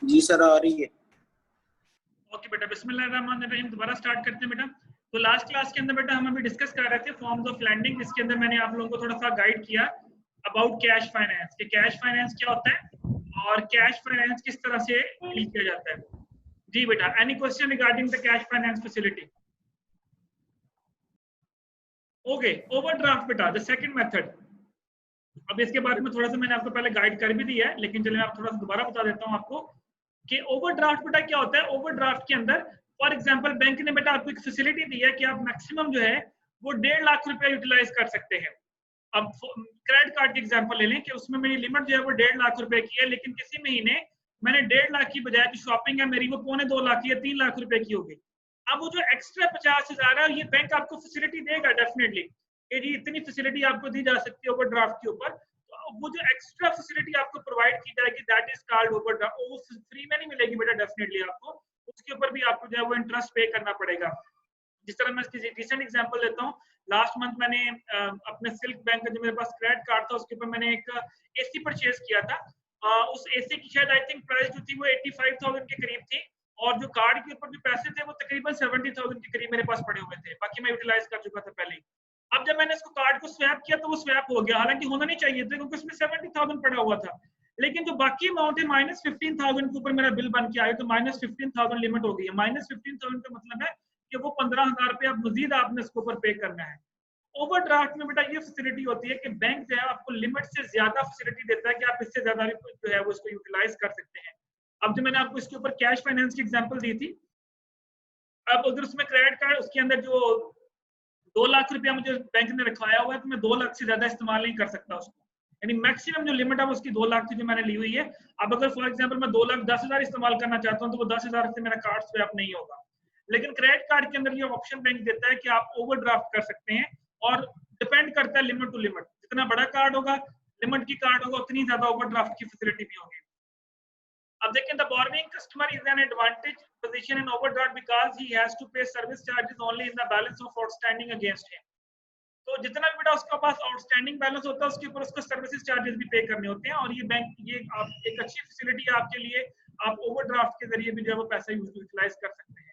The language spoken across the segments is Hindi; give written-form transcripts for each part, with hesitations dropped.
जी सर आ रही है। ओके बेटा, बिस्मिल्लाहिर्रहमानिर्रहीम। दोबारा स्टार्ट करते हैं बेटा। तो लास्ट क्लास के अंदर बेटा हम अभी डिस्कस कर रहे थे फॉर्म्स ऑफ लैंडिंग, जिसके अंदर मैंने आप लोगों को थोड़ा सा गाइड किया अबाउट कैश फाइनेंस कि कैश फाइनेंस क्या होता है और कैश फाइनेंस किस तरह से डील किया जाता है। जी बेटा, any question regarding the cash finance facility? Okay, overdraft बेटा द सेकंड मेथड। अब इसके बारे में थोड़ा सा मैंने आपको पहले गाइड कर भी दिया है, लेकिन चलिए मैं आप थोड़ा सा दोबारा बता देता हूँ आपको कि ओवरड्राफ्ट बेटा क्या होता है। ओवरड्राफ्ट के अंदर फॉर एग्जांपल बैंक ने बेटा आपको एक फैसिलिटी दी है कि आप मैक्सिमम जो है वो 1.5 लाख रुपया यूटिलाइज कर सकते हैं। अब क्रेडिट कार्ड की एग्जांपल ले लें कि उसमें मेरी लिमिट जो है वो 1.5 लाख रुपए की है, लेकिन किसी महीने मैंने 1.5 लाख की बजाय जो शॉपिंग है मेरी वो 2.25 लाख या 3 लाख रुपए की होगी। अब वो जो एक्स्ट्रा 50,000 है ये बैंक आपको फैसिलिटी देगा डेफिनेटली कि जी इतनी फैसिलिटी आपको दी जा सकती है ओवरड्राफ्ट के ऊपर। तो वो जो एक्स्ट्रा फैसिलिटी आपको प्रोवाइड की जाएगी दैट इज कॉल्ड ओवरड्राफ्ट। वो फ्री में नहीं मिलेगी बेटा डेफिनेटली आपको, उसके ऊपर भी आपको जो है वो इंटरेस्ट पे करना पड़ेगा। जिस तरह मैं इसकी रिसेंट एग्जांपल देता हूँ, लास्ट मंथ मैंने अपने सिल्क बैंक का जो मेरे पास क्रेडिट कार्ड था उसके ऊपर मैंने एक एसी परचेज किया था। उस एसी की शायद आई थिंक प्राइस जो थी वो 85,000 के करीब थी और जो कार्ड के ऊपर जो पैसे थे वो तकरीबन 70,000 के करीब मेरे पास पड़े हुए थे, बाकी मैं यूटिलाइज कर चुका था पहले। अब जब मैंने इसको कार्ड को स्वैप किया तो वो स्वैप हो गया, हालांकि होना नहीं चाहिए था क्योंकि उसमें 70,000 पड़ा हुआ था। लेकिन जो बाकी अमाउंट है -15,000 के ऊपर मेरा बिल बन के आया, तो -15,000 लिमिट हो गई है। -15,000 का मतलब है कि वो 15,000 रुपये अब मजीद आपने इसके ऊपर पे करना है। ओवरड्राफ्ट में बेटा ये फैसिलिटी होती है कि बैंक जो है आपको लिमिट से ज्यादा फैसिलिटी देता है कि आप इससे ज्यादा जो है वो इसको यूटिलाइज कर सकते हैं। अब जो मैंने आपको इसके ऊपर कैश फाइनेंस की एग्जांपल दी थी, अब अगर उसमें क्रेडिट कार्ड उसके अंदर जो 2 लाख रुपया मुझे बैंक ने रखवाया हुआ है तो मैं 2 लाख से ज्यादा इस्तेमाल नहीं कर सकता उसको, यानी मैक्सिमम जो लिमिट है उसकी 2 लाख थी जो मैंने ली हुई है। अब अगर फॉर एग्जांपल मैं 2,10,000 इस्तेमाल करना चाहता हूँ तो वो 10,000 से मेरा कार्ड स्वैप नहीं होगा। लेकिन क्रेडिट कार्ड के अंदर ये ऑप्शन बैंक देता है कि आप ओवरड्राफ्ट कर सकते हैं और डिपेंड करता है लिमिट टू लिमिट, जितना बड़ा कार्ड होगा लिमिट की कार्ड होगा उतनी ज्यादा ओवरड्राफ्ट की फैसिलिटी भी होगी। अब देखें, the borrowing customer is an advantage position in overdraft because he has to pay service charges only in the balance of outstanding against him। तो जितना भी बेटा उसका पास आउटस्टैंडिंग बैलेंस होता है उसके ऊपर उसको सर्विसेज चार्जेस भी पे करने होते हैं, और ये बैंक ये आप एक अच्छी फैसिलिटी है आपके लिए, आप ओवरड्राफ्ट के जरिए भी जो है वो पैसा यूटिलाइज कर सकते हैं।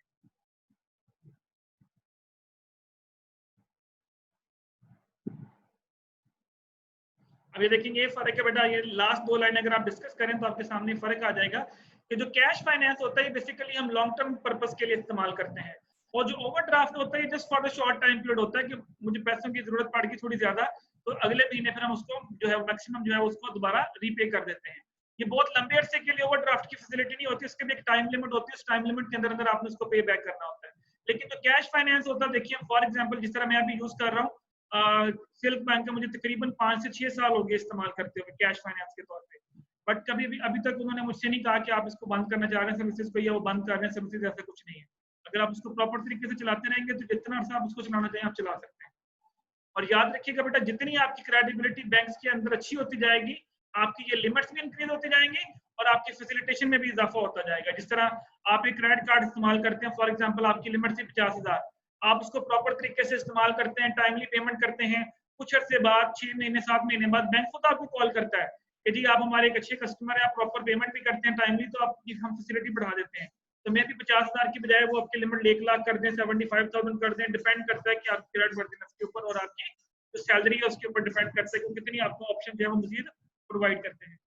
अब ये देखेंगे ये फर्क है बेटा, ये लास्ट 2 लाइन अगर आप डिस्कस करें तो आपके सामने फर्क आ जाएगा कि जो कैश फाइनेंस होता है बेसिकली हम लॉन्ग टर्म पर्पस के लिए इस्तेमाल करते हैं, और जो ओवरड्राफ्ट होता है just for the short time period होता है कि मुझे पैसों की जरूरत पड़ गई थोड़ी ज्यादा तो अगले महीने फिर हम उसको जो है मैक्सिमम जो है उसको दोबारा रीपे कर देते हैं। ये बहुत लंबे अरसे के लिए ओवरड्राफ्ट की फैसिलिटी नहीं होती, उसके भी एक टाइम लिमिट होती है, उस टाइम लिमिट के अंदर अंदर आपने उसको पे बैक करना होता है। लेकिन जो कैश फाइनेंस होता है, देखिए फॉर एग्जाम्पल जिस तरह मैं अभी यूज कर रहा हूँ सिल्क बैंक का, मुझे तकरीबन 5 से 6 साल हो गए इस्तेमाल करते हुए कैश फाइनेंस के तौर पे, बट कभी भी अभी तक उन्होंने मुझसे नहीं कहा कि आप इसको बंद करना चाह रहे हैं सर्विसेज को या वो बंद कर रहे हैं सर्विसेज, ऐसा कुछ नहीं है। अगर आप उसको प्रॉपर तरीके से चलाते रहेंगे तो जितना अर्सा आप उसको चलाना चाहिए आप चला सकते हैं। और याद रखिएगा बेटा, जितनी आपकी क्रेडिबिलिटी बैंक्स के अंदर अच्छी होती जाएगी आपकी ये लिमिट्स भी इंक्रीज होती जाएंगी और आपकी फैसिलिटेशन में भी इजाफा होता जाएगा। जिस तरह आप एक क्रेडिट कार्ड इस्तेमाल करते हैं, फॉर एग्जांपल आपकी लिमिट थी 50,000, आप उसको प्रॉपर तरीके से इस्तेमाल करते हैं, टाइमली पेमेंट करते हैं, कुछ अर्से बाद 6 महीने 7 महीने बाद बैंक खुद आपको कॉल करता है कि जी आप हमारे एक अच्छे कस्टमर हैं, आप प्रॉपर पेमेंट भी करते हैं टाइमली, तो आपकी हम फैसिलिटी बढ़ा देते हैं। तो मैं भी 50,000 की बजाय वो आपकी लिमिट 1 लाख कर दें, 75,000 कर दें, डिपेंड करता है कि आपकी क्रेडिट वर्दिनेस के ऊपर और आपकी जो सैलरी है उसके ऊपर डिपेंड करता है कि कितनी आपको ऑप्शन जो है वो मजीद प्रोवाइड करते हैं।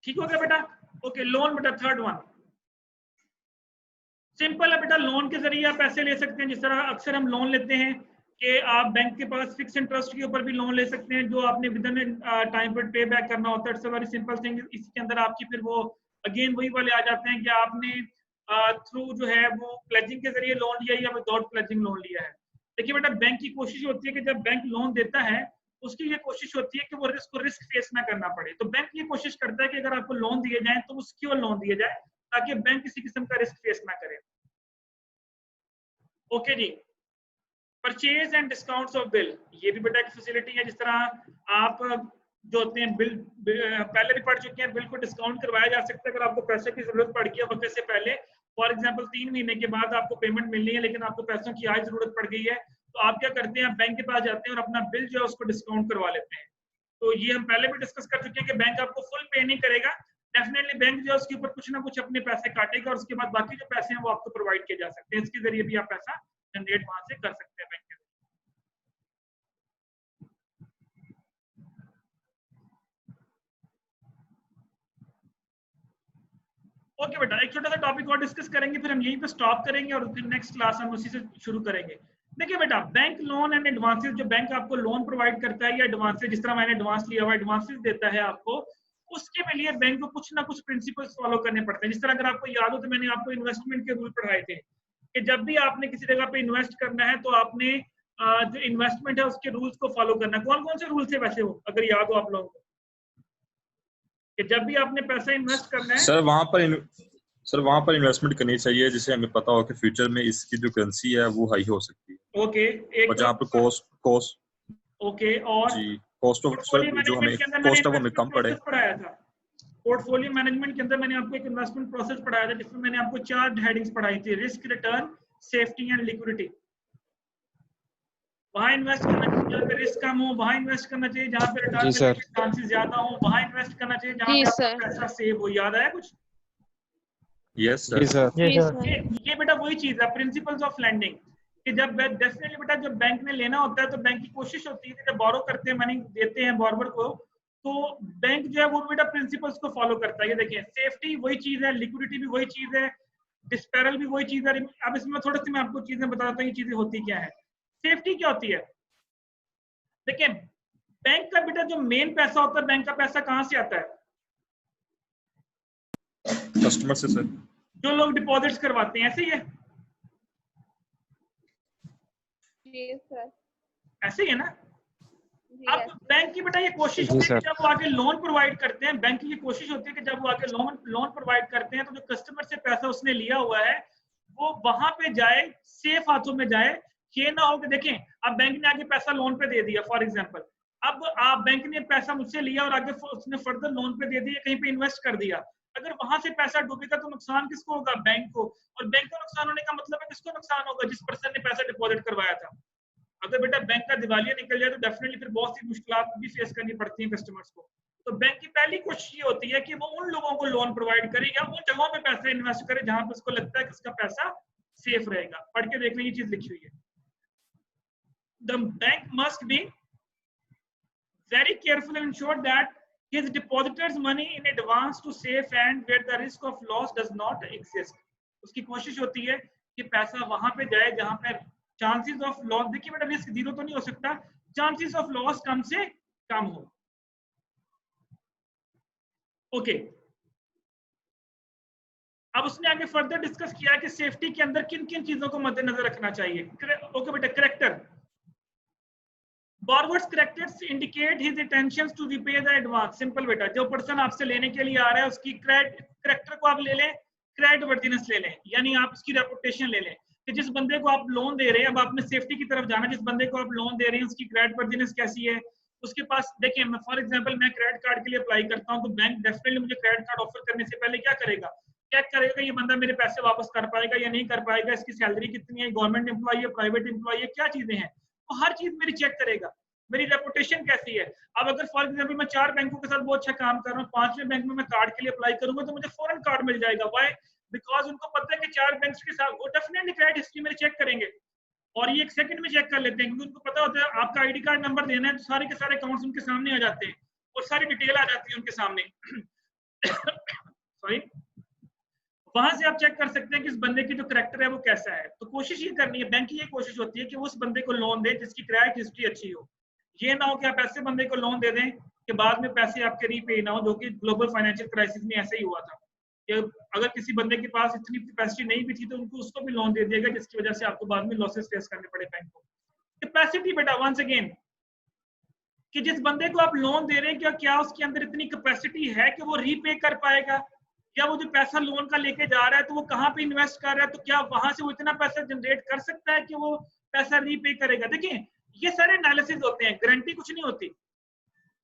ठीक हो गया बेटा? ओके, लोन बेटा थर्ड वन सिंपल है बेटा, लोन के जरिए आप पैसे ले सकते हैं। जिस तरह अक्सर हम लोन लेते हैं कि आप बैंक के पास फिक्स इंटरेस्ट के ऊपर भी लोन ले सकते हैं जो आपने विद इन टाइम पर पे बैक करना होता है। It's a very simple thing. इसके अंदर आपकी फिर वो अगेन वही वाले आ जाते हैं कि आपने थ्रू जो है वो प्लेजिंग के जरिए लोन लिया या विदाउट प्लेजिंग लोन लिया है। देखिए बेटा, बैंक की कोशिश होती है कि जब बैंक लोन देता है उसकी ये कोशिश होती है कि वो रिस्क फेस ना करना पड़े। तो बैंक ये कोशिश करता है कि अगर आपको लोन दिए जाए तो वो सिक्योर लोन दिए जाए ताकि बैंक किसी किस्म का रिस्क फेस ना करे। ओके जी, purchase and discounts off bill, ये भी बेटा एक फैसिलिटी है। जिस तरह आप जो होते हैं बिल पहले भी पढ़ चुके हैं, बिल को डिस्काउंट करवाया जा सकता है अगर आपको पैसे की जरूरत पड़ गई है वक्त से पहले। फॉर एग्जांपल 3 महीने के बाद आपको पेमेंट मिलनी है लेकिन आपको पैसों की आज जरूरत पड़ गई है, तो आप क्या करते हैं, बैंक के पास जाते हैं और अपना बिल जो है उसको डिस्काउंट करवा लेते हैं। तो ये हम पहले भी डिस्कस कर चुके हैं कि बैंक आपको फुल पे नहीं करेगा, डेफिनेटली बैंक जो है उसके ऊपर कुछ ना कुछ अपने पैसे काटेगा और उसके बाद बाकी जो पैसे हैं वो आपको प्रोवाइड किए जा सकते हैं, इसके जरिए भी आप पैसा जनरेट वहां से कर सकते हैं बैंक के। ओके बेटा, एक छोटा सा टॉपिक और डिस्कस करेंगे, फिर हम यहीं पे स्टॉप करेंगे और फिर नेक्स्ट क्लास हम उसी से शुरू करेंगे। देखिए बेटा, बैंक लोन एंड एडवांसेस, जो बैंक आपको लोन प्रोवाइड करता है या एडवांसेस, जिस तरह मैंने एडवांस लिया हुआ एडवांसेस देता है आपको, उसके लिए बैंक को कुछ ना कुछ प्रिंसिपल्स फॉलो करने पड़ते हैं। जिस तरह अगर आपको याद हो तो मैंने आपको इन्वेस्टमेंट के रूल पढ़ाए थे कि जब भी आपने किसी जगह पे इन्वेस्ट करना है तो आपने जो इन्वेस्टमेंट है उसके रूल्स को फॉलो करना है। कौन कौन से रूल्स है वैसे वो, अगर याद हो आप लोगों को, कि जब भी आपने पैसा इन्वेस्ट करना है? सर वहां पर इन्वेस्टमेंट करनी चाहिए जिसे हमें पता हो कि फ्यूचर में इसकी जो करेंसी है वो हाई हो सकती है। ओके, एक और जहाँ पे कॉस्ट ओके, और जी कॉस्ट ऑफ पोर्टफोलियो जो हमें मैनेजमेंट के अंदर मैंने कॉस्ट ऑफ हमें इन्वेस्टमेंट कम पड़े। प्रोसेस पढ़ाया था। पोर्टफोलियो मैनेजमेंट के अंदर मैंने आपको एक इन्वेस्टमेंट प्रोसेस पढ़ाया था जिसमें मैंने आपको 4 हेडिंग्स पढ़ाई थी, risk, return, safety and liquidity. वहां इन्वेस्ट करना चाहिए जहाँ पे रिस्क कम हो, वहां इन्वेस्ट करना चाहिए जहाँ पे रिटर्न मिलने के चांसेस ज्यादा हो, वहां इन्वेस्ट करना चाहिए जहाँ पे आपका पैसा सेव हो। याद आया कुछ? Yes sir. ये बेटा वही चीज है, प्रिंसिपल्स ऑफ लैंडिंग, कि जब डेफिनेटली बेटा जब बैंक ने लेना होता है तो बैंक की कोशिश होती है कि जब बोरो करते हैं, मनी देते हैं बॉर्बर को, तो बैंक जो है वो बेटा प्रिंसिपल्स को फॉलो करता है। ये देखिए, सेफ्टी वही चीज है, लिक्विडिटी भी वही चीज है, डिस्पेरल भी वही चीज है। अब इसमें थोड़ी सी मैं आपको चीजें बता देता हूँ, ये चीजें होती क्या है। सेफ्टी क्या होती है? देखिए, बैंक का बेटा जो मेन पैसा होता है, बैंक का पैसा कहां से आता है? कस्टमर से सर। जो लोग डिपॉजिट्स करवाते हैं, ऐसे ही है? ऐसे ही है ना? अब बैंक की बेटा ये कोशिश होती है कि जब वो आगे लोन प्रोवाइड करते हैं, बैंक की ये कोशिश होती है कि जब वो आगे लोन प्रोवाइड करते हैं तो जो कस्टमर से पैसा उसने लिया हुआ है वो वहां पे जाए, सेफ हाथों में जाए। ये ना हो कि देखें, अब बैंक ने आगे पैसा लोन पे दे दिया फॉर एग्जांपल, अब आप बैंक ने पैसा मुझसे लिया और आगे उसने फर्दर लोन पे दे दिया, कहीं पे इन्वेस्ट कर दिया, अगर वहां से पैसा डूबेगा तो नुकसान किसको होगा? बैंक को। और बैंक को नुकसान होने का मतलब है किसको नुकसान होगा? जिस पर्सन ने पैसा डिपॉजिट करवाया था। अगर बेटा बैंक का दिवालिया निकल जाए तो डेफिनेटली फिर बहुत सी मुश्किलात भी फेस करनी पड़ती हैं कस्टमर्स को। तो बैंक की पहली कोशिश ये होती है कि वो उन लोगों को लोन प्रोवाइड करे या उन जगहों पे पैसा इन्वेस्ट करे जहां पे उसको लगता है कि उसका पैसा सेफ रहेगा। पढ़ के देख लें, ये चीज लिखी हुई है। The bank must be very careful and ensure that his depositors money in advance to safe and where the risk of loss does not exist। उसकी कोशिश होती है कि पैसा वहां पे जाए जहां पे चांसेस ऑफ लॉस, देखिए बेटा रिस्क जीरो तो नहीं हो सकता, चांसेस ऑफ लॉस कम से कम हो। ओके, अब उसने आगे फर्दर डिस्कस किया कि सेफ्टी के अंदर किन किन चीजों को मद्देनजर रखना चाहिए। ओके बेटा, character, borrower's characters indicate his intentions to repay the advance। Simple बेटा, जो पर्सन आपसे लेने के लिए आ रहा है उसकी करेक्टर को आप ले लें, क्रेडिट वर्दीनेस ले लें, यानी आप उसकी रेपुटेशन ले लें कि जिस बंदे को आप लोन दे रहे हैं, अब आपने सेफ्टी की तरफ जाना, जिस बंदे को आप लोन दे रहे हैं उसकी क्रेडिट वर्दीनेस कैसी है, उसके पास। देखिए, मैं फॉर एग्जांपल मैं क्रेडिट कार्ड के लिए अप्लाई करता हूं तो बैंक डेफिनेटली मुझे क्रेडिट कार्ड ऑफर करने से पहले क्या करेगा? चेक करेगा ये बंदा मेरे पैसे वापस कर पाएगा या नहीं कर पाएगा, इसकी सैलरी कितनी है, गवर्नमेंट एम्प्लॉय है, प्राइवेट एम्प्लॉय है, क्या चीजें हैं, वो हर चीज मेरी चेक करेगा। मेरी रेपुटेशन कैसी है। अब अगर फॉर एग्जांपल मैं 4 बैंकों के साथ बहुत अच्छा काम कर रहा हूँ, 5वें बैंक में मैं कार्ड के लिए अप्लाई करूंगा तो मुझे फौरन कार्ड मिल जाएगा। व्हाई? बिकॉज उनको पता है कि 4 बैंक्स के साथ वो डेफिनेटली क्रेडिट हिस्ट्री मेरी चेक करेंगे और ये 1 सेकंड में चेक कर लेते हैं, क्योंकि उनको पता होता है आपका आईडी कार्ड नंबर देना है तो सारे के सारे अकाउंट्स उनके सामने आ जाते हैं और सारी डिटेल आ जाती है उनके सामने। सॉरी, वहां से आप चेक कर सकते हैं कि इस बंदे की जो करेक्टर है वो कैसा है। तो कोशिश ये करनी है, बैंक की ये कोशिश होती है कि उस बंदे को लोन दे जिसकी क्रेडिट हिस्ट्री अच्छी हो। ये ना हो कि आप ऐसे बंदे को लोन दे दें कि बाद में पैसे आपके रीपे ना हो, जो कि ग्लोबल फाइनेंशियल क्राइसिस में ऐसा ही हुआ था कि अगर किसी बंदे के पास इतनी कैपेसिटी नहीं भी थी तो उनको उसको भी लोन दे दिया गया, जिसकी वजह से आपको बाद में लॉसेस फेस करने पड़े बैंक को। कैपेसिटी बेटा, वंस अगेन, कि जिस बंदे को आप लोन दे रहे हैं क्या उसके अंदर इतनी कैपेसिटी है कि वो रीपे कर पाएगा, या वो जो पैसा लोन का लेके जा रहा है तो वो कहाँ पे इन्वेस्ट कर रहा है, तो क्या वहां से वो इतना पैसा जनरेट कर सकता है कि वो पैसा रीपे करेगा। देखिए, ये सारे एनालिसिस होते हैं, गारंटी कुछ नहीं होती,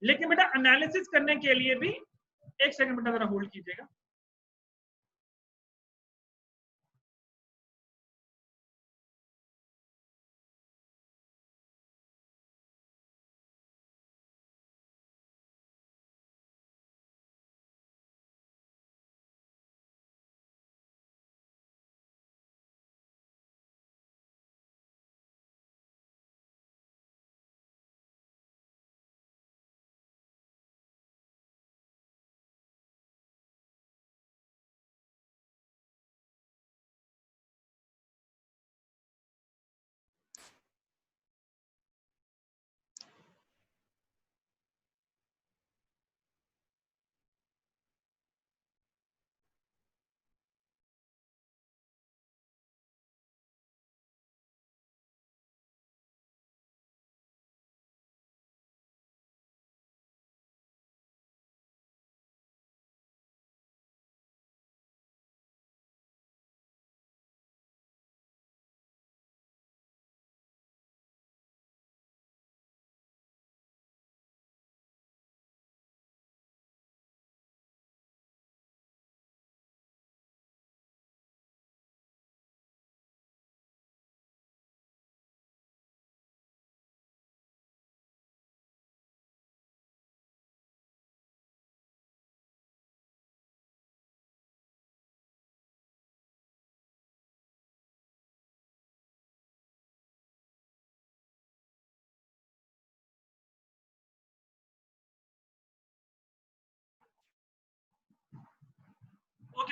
लेकिन बेटा एनालिसिस करने के लिए भी, एक सेकंड बेटा जरा होल्ड कीजिएगा।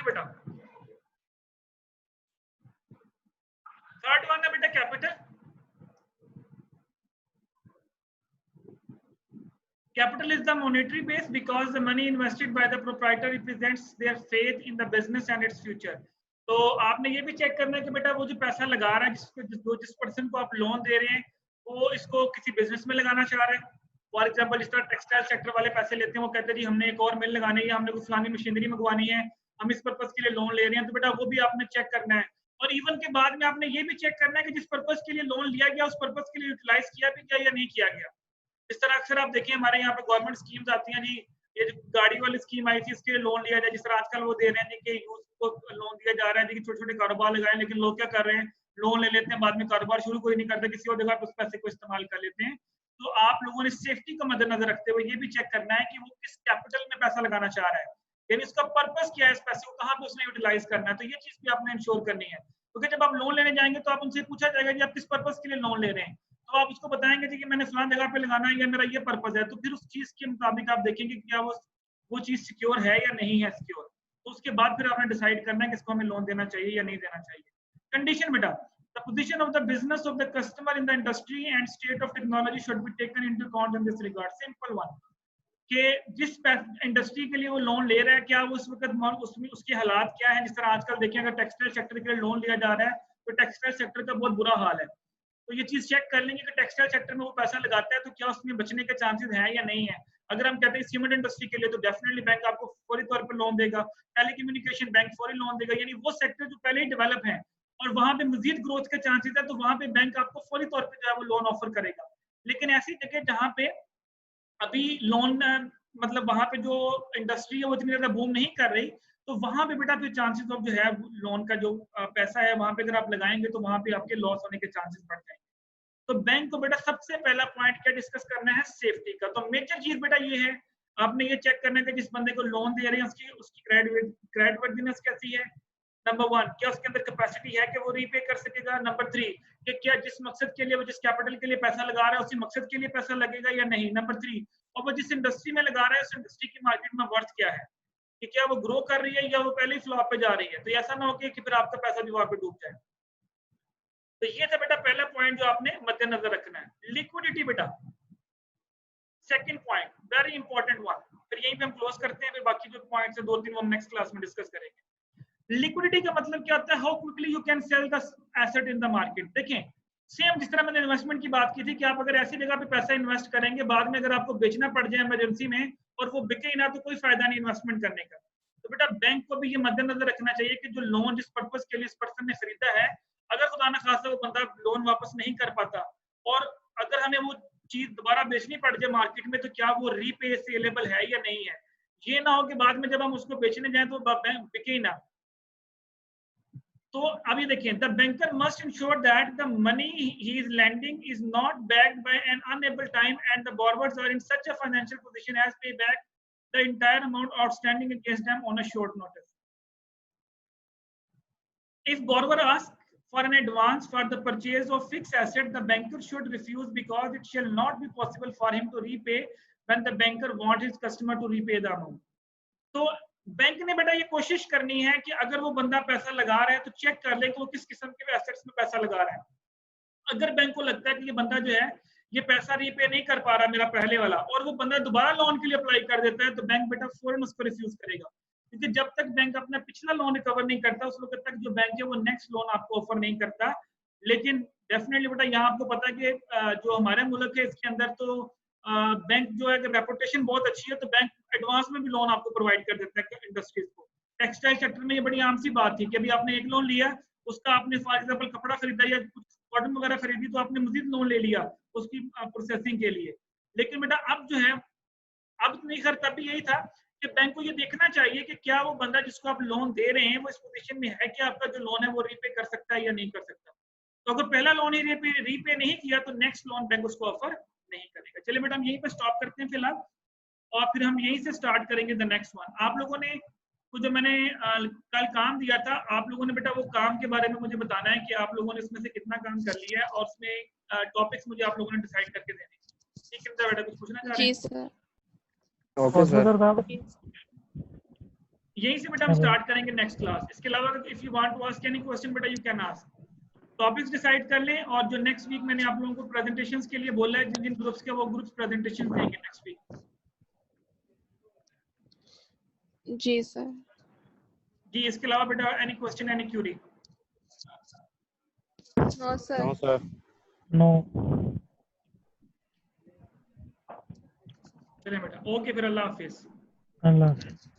बेटा। थर्ड वन है बेटा capital. Capital is the monetary base because the money invested by the proprietor represents their faith in the business and its future. तो आपने ये भी चेक करना है कि बेटा वो जो पैसा लगा रहा है, जिस पर्सन को आप लोन दे रहे हैं, वो इसको किसी बिजनेस में लगाना चाह रहे हैं। फॉर एग्जांपल जिस तरह टेक्सटाइल सेक्टर वाले पैसे लेते हैं, वो कहते हैं जी हमने एक और मिल लगानी है, हमने कुछ फलानी मशीनरी मंगवानी है, हम इस पर्पज के लिए लोन ले रहे हैं। तो बेटा वो भी आपने चेक करना है। और इवन के बाद में आपने ये भी चेक करना है कि जिस पर्पज के लिए लोन लिया गया, उस पर्पज के लिए यूटिलाइज किया भी गया या नहीं किया गया। इस तरह अक्सर आप देखिए हमारे यहाँ पे गवर्नमेंट स्कीम्स आती हैं जी, ये जो गाड़ी वाली स्कीम आई थी इसके लिए लोन लिया जाए, जिस तरह आजकल वो दे रहे हैं कि यूथ को लोन दिया जा रहा है कि छोटे छोटे कारोबार लगाएं। लेकिन लोग क्या कर रहे हैं, लोन ले लेते हैं, बाद में कारोबार शुरू कोई नहीं करता, किसी और जगह पे उस पैसे को इस्तेमाल कर लेते हैं। तो आप लोगों ने सेफ्टी को मद्देनजर रखते हुए ये भी चेक करना है कि वो किस कैपिटल में पैसा लगाना चाह रहा है, यानी उसका पर्पस क्या है, इस पैसे को कहाँ पे उसने यूटिलाइज करना है। तो ये चीज भी आपने इंश्योर करनी है, क्योंकि जब आप लोन लेने जाएंगे तो आप उनसे पूछा जाएगा कि आप किस पर्पस के लिए लोन ले रहे हैं। तो आप उसको बताएंगे कि मैंने फलां जगह पे लगाना है या मेरा ये पर्पस है। तो फिर उस चीज के मुताबिक आप देखेंगे कि क्या वो चीज सिक्योर है या नहीं है सिक्योर। तो उसके बाद फिर आपने डिसाइड करना है कि इसको हमें लोन देना चाहिए या नहीं देना चाहिए। कंडीशन बेटा, the position of the business of the customer in the industry and state of technology should be taken into account in this regard. Simple one, कि जिस इंडस्ट्री के लिए वो लोन ले रहा है, क्या वो उस वक्त उसमें उसके हालात क्या है। जिस तरह आजकल देखिए अगर टेक्सटाइल सेक्टर के लिए लोन लिया जा रहा है तो टेक्सटाइल सेक्टर का बहुत बुरा हाल है। तो ये चीज चेक कर लेंगे कि टेक्सटाइल सेक्टर में वो पैसा लगाता है तो क्या उसमें बचने के चांसेस हैं या नहीं है। अगर हम कहते हैं सीमेंट इंडस्ट्री के लिए तो डेफिनेटली बैंक आपको फौरी तौर पर लोन देगा। टेलीकम्युनिकेशन बैंक फौरी लोन देगा, यानी वो सेक्टर जो पहले ही डेवलप है और वहां पे मजीद ग्रोथ के चांसेस है, तो वहां पे बैंक आपको फौरी तौर पे जो है वो लोन ऑफर करेगा। लेकिन ऐसी जगह जहां पे अभी लोन मतलब वहां पे जो इंडस्ट्री है वो इतनी ज्यादा बूम नहीं कर रही, तो वहां पे बेटा फिर चांसेस ऑफ जो है लोन का जो पैसा है वहां पे अगर आप लगाएंगे तो वहां पे आपके लॉस होने के चांसेस बढ़ जाएंगे। तो बैंक को बेटा सबसे पहला पॉइंट क्या डिस्कस करना है, सेफ्टी का। तो मेजर चीज बेटा ये है, आपने ये चेक करना है कि जिस बंदे को लोन दे रहे हैं उसकी क्रेडिट वर्दीनेस कैसी है। नंबर 1, क्या उसके अंदर कैपेसिटी है कि वो रीपे कर सकेगा। नंबर 3, कि क्या जिस मकसद के लिए वो जिस कैपिटल के लिए पैसा लगा रहा है उसी मकसद के लिए पैसा लगेगा या नहीं। नंबर 3, और वो जिस इंडस्ट्री में लगा रहा है उस इंडस्ट्री की मार्केट में वर्थ क्या है, कि क्या वो ग्रो कर रही है या वो पहले ही फ्लॉप पे जा रही है। तो ऐसा ना हो कि फिर आपका पैसा भी वहां पे डूब जाए। तो ये था बेटा पहला पॉइंट जो आपने मद्देनजर रखना है। लिक्विडिटी बेटा second point, very important one. फिर यहीं पे हम क्लोज करते हैं, फिर बाकी जो पॉइंट्स है 2-3 वो हम नेक्स्ट क्लास में डिस्कस करेंगे। लिक्विडिटी का मतलब क्या होता है, how quickly you can sell the asset in the market. देखें सेम जिस तरह मैंने इन्वेस्टमेंट की बात की थी कि आप अगर ऐसी जगह पे पैसा इन्वेस्ट करेंगे, बाद में अगर आपको बेचना पड़ जाए इमरजेंसी में और वो बिके ना, तो कोई फायदा नहीं इन्वेस्टमेंट करने का। तो बेटा बैंक को भी ये मद्देनजर रखना चाहिए कि जो लोन जिस पर्पज के लिए इस पर्सन ने खरीदा है, अगर खुदा न खासा वो बंदा लोन वापस नहीं कर पाता और अगर हमें वो चीज दोबारा बेचनी पड़ जाए मार्केट में, तो क्या वो रीपे सेलेबल है या नहीं है। ये ना हो कि बाद में जब हम उसको बेचने जाएं तो बिके ही ना। तो अभी देखें, the banker must ensure that the money he is lending is not backed by an unable time and the borrowers are in such a financial position as pay back the entire amount outstanding against them on a short notice. If borrower asks for an advance for the purchase of fixed asset, the banker should refuse because it shall not be possible for him to repay when the banker wants his customer to repay the amount. तो बैंक ने बेटा ये कोशिश करनी है कि अगर वो बंदा पैसा लगा रहा है तो चेक कर ले कि वो किस किस्म के एसेट्स में पैसा लगा रहा है। अगर बैंक को लगता है कि ये बंदा जो है ये पैसा रीपे नहीं कर पा रहा मेरा पहले वाला, और वो बंदा दोबारा लोन के लिए अप्लाई कर देता है, तो बैंक बेटा फौरन उसको रिफ्यूज करेगा। क्योंकि जब तक बैंक अपना पिछला लोन रिकवर नहीं करता उस वक्त तक जो बैंक है वो नेक्स्ट लोन आपको ऑफर नहीं करता। लेकिन डेफिनेटली बेटा यहाँ आपको पता है कि जो हमारे मुल्क है इसके अंदर तो बैंक जो है रेपुटेशन बहुत अच्छी है, तो बैंक एडवांस में भी लोन आपको प्रोवाइड कर देता है इंडस्ट्रीज को। टेक्सटाइल सेक्टर में ये बड़ी आम सी बात थी कि अभी आपने एक लोन लिया, उसका आपने फॉर एग्जाम्पल कपड़ा खरीदा या कॉटन वगैरह खरीदी, तो आपने मजीद लोन ले लिया उसकी प्रोसेसिंग के लिए। लेकिन बेटा अब जो है, अब नहीं खैर तब भी यही था कि बैंक को ये देखना चाहिए कि क्या वो बंदा जिसको आप लोन दे रहे हैं वो इस पोजीशन में है कि आपका जो लोन है वो रीपे कर सकता है या नहीं कर सकता। तो अगर पहला लोन ही रीपे नहीं किया तो नेक्स्ट लोन बैंक उसको ऑफर नहीं करेगा। चलिए बेटा हम यहीं पे स्टॉप करते हैं फिलहाल, और फिर हम यहीं से स्टार्ट करेंगे द नेक्स्ट वन। आप लोगों ने जो मैंने कल काम दिया था, आप लोगों ने बेटा वो काम के बारे में मुझे बताना है कि आप लोगों ने इसमें से कितना काम कर लिया है, और उसमें टॉपिक्स मुझे आप लोगों ने डिसाइड करके देने। ठीक है बेटा, कुछ पूछना चाह रहे हैं? जी सर। Okay sir. यहीं से बेटा हम स्टार्ट करेंगे नेक्स्ट क्लास। इसके अलावा if you want to ask any question बेटा you can ask. Topics decide कर लें और जो नेक्स्ट वीक मैंने आप लोगों को प्रेजेंटेशंस के लिए बोला है जिन जिन ग्रुप्स के वो ग्रुप्स प्रेजेंटेशन देंगे नेक्स्ट वीक। जी सर। जी इसके अलावा बेटा any question any query? No sir. No sir. No. चलिए बेटा ओके फिर अल्लाह हाफिज। अल्लाह हाफिज़।